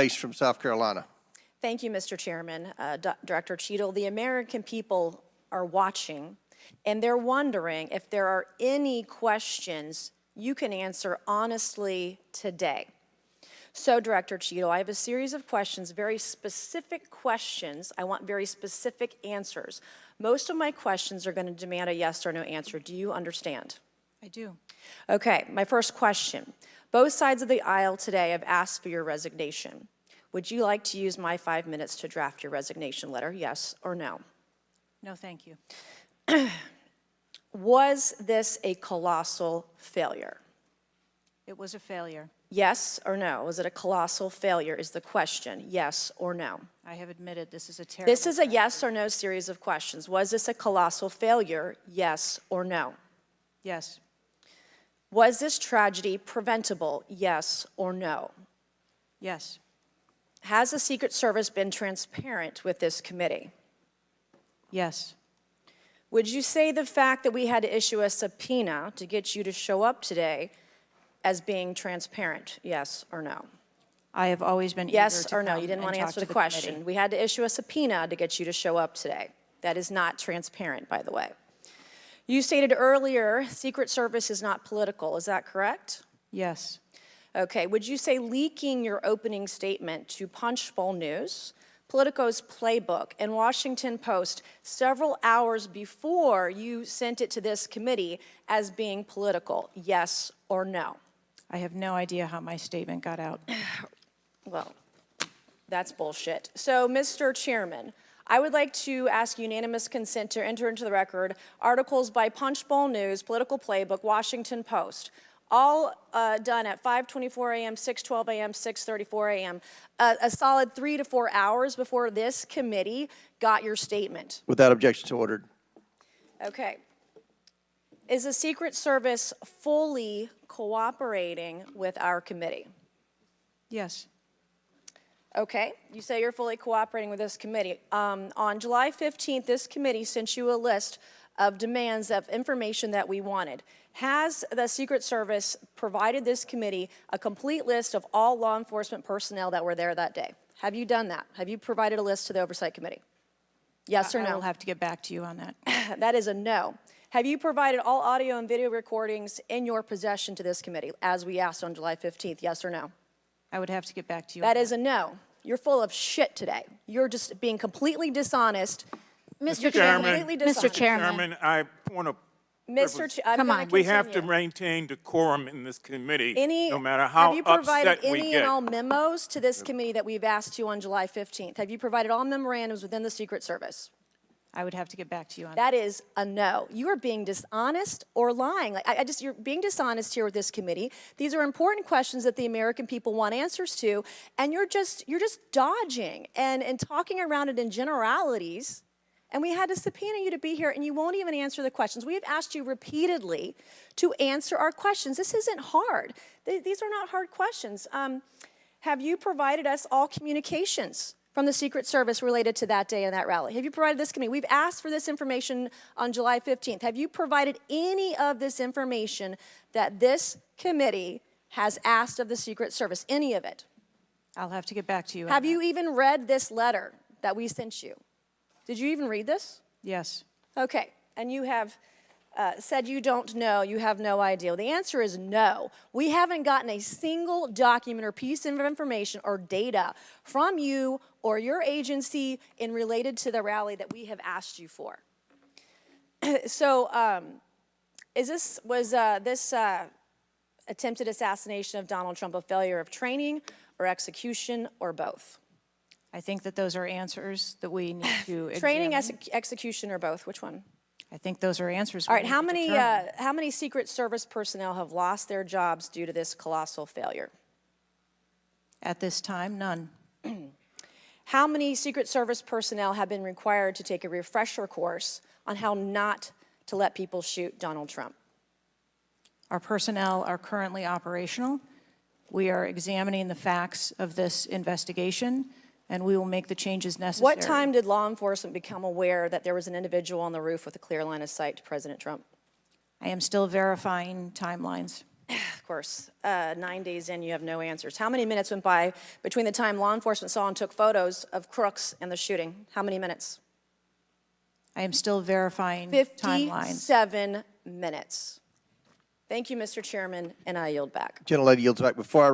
Mace from South Carolina. Thank you, Mr. Chairman. Director Cheatle, the American people are watching, and they're wondering if there are any questions you can answer honestly today. So, Director Cheatle, I have a series of questions, very specific questions. I want very specific answers. Most of my questions are going to demand a yes or no answer. Do you understand? I do. Okay, my first question. Both sides of the aisle today have asked for your resignation. Would you like to use my 5 minutes to draft your resignation letter, yes or no? No, thank you. Was this a colossal failure? It was a failure. Yes or no? Was it a colossal failure is the question, yes or no? I have admitted this is a terrible This is a yes or no series of questions. Was this a colossal failure, yes or no? Yes. Was this tragedy preventable, yes or no? Yes. Has the Secret Service been transparent with this committee? Yes. Would you say the fact that we had to issue a subpoena to get you to show up today as being transparent, yes or no? I have always been yes eager to or no? come You didn't and want to talk answer to the question. committee. We had to issue a subpoena to get you to show up today. That is not transparent, by the way. You stated earlier, Secret Service is not political. Is that correct? Yes. Okay. Would you say leaking your opening statement to Punchbowl News, Politico's Playbook, and Washington Post several hours before you sent it to this committee as being political, yes or no? I have no idea how my statement got out. Well, that's bullshit. So, Mr. Chairman, I would like to ask unanimous consent to enter into the record articles by Punchbowl News, Political Playbook, Washington Post, all done at 5:24 a.m., 6:12 a.m., 6:34 a.m., a solid 3 to 4 hours before this committee got your statement. Without objection, so ordered. Okay. Is the Secret Service fully cooperating with our committee? Yes. Okay, you say you're fully cooperating with this committee. On July 15th, this committee sent you a list of demands of information that we wanted. Has the Secret Service provided this committee a complete list of all law enforcement personnel that were there that day? Have you done that? Have you provided a list to the Oversight Committee? Yes or no? I will have to get back to you on that. That is a no. Have you provided all audio and video recordings in your possession to this committee, as we asked on July 15th, yes or no? I would have to get back to you. That is a no. You're full of shit today. You're just being completely dishonest. Mr. Chairman, Mr. Chairman, I point of Come on. We have to maintain decorum in this committee, no matter how have you provided upset we any get. and all memos to this committee that we've asked you on July 15th? Have you provided all memorandums within the Secret Service? I would have to get back to you on that. That is a no. You are being dishonest or lying. You're being dishonest here with this committee. These are important questions that the American people want answers to, and you're just dodging and talking around it in generalities. And we had to subpoena you to be here, and you won't even answer the questions. We have asked you repeatedly to answer our questions. This isn't hard. These are not hard questions. Have you provided us all communications from the Secret Service related to that day and that rally? Have you provided this committee? We've asked for this information on July 15th. Have you provided any of this information that this committee has asked of the Secret Service? Any of it? I'll have to get back to you. Have you even read this letter that we sent you? Did you even read this? Yes. Okay. And you have said you don't know, you have no idea. The answer is no. We haven't gotten a single document or piece of information or data from you or your agency in related to the rally that we have asked you for. So was this attempted assassination of Donald Trump a failure of training or execution or both? I think that those are answers that we need to examine. Training, execution, or both? Which one? I think those are answers. All right. How many Secret Service personnel have lost their jobs due to this colossal failure? At this time, none. How many Secret Service personnel have been required to take a refresher course on how not to let people shoot Donald Trump? Our personnel are currently operational. We are examining the facts of this investigation, and we will make the changes necessary. What time did law enforcement become aware that there was an individual on the roof with a clear line of sight to President Trump? I am still verifying timelines. Of course, 9 days in, you have no answers. How many minutes went by between the time law enforcement saw and took photos of Crooks and the shooting? How many minutes? I am still verifying timelines. 57 minutes. Thank you, Mr. Chairman, and I yield back. Gentlelady yields back. Before I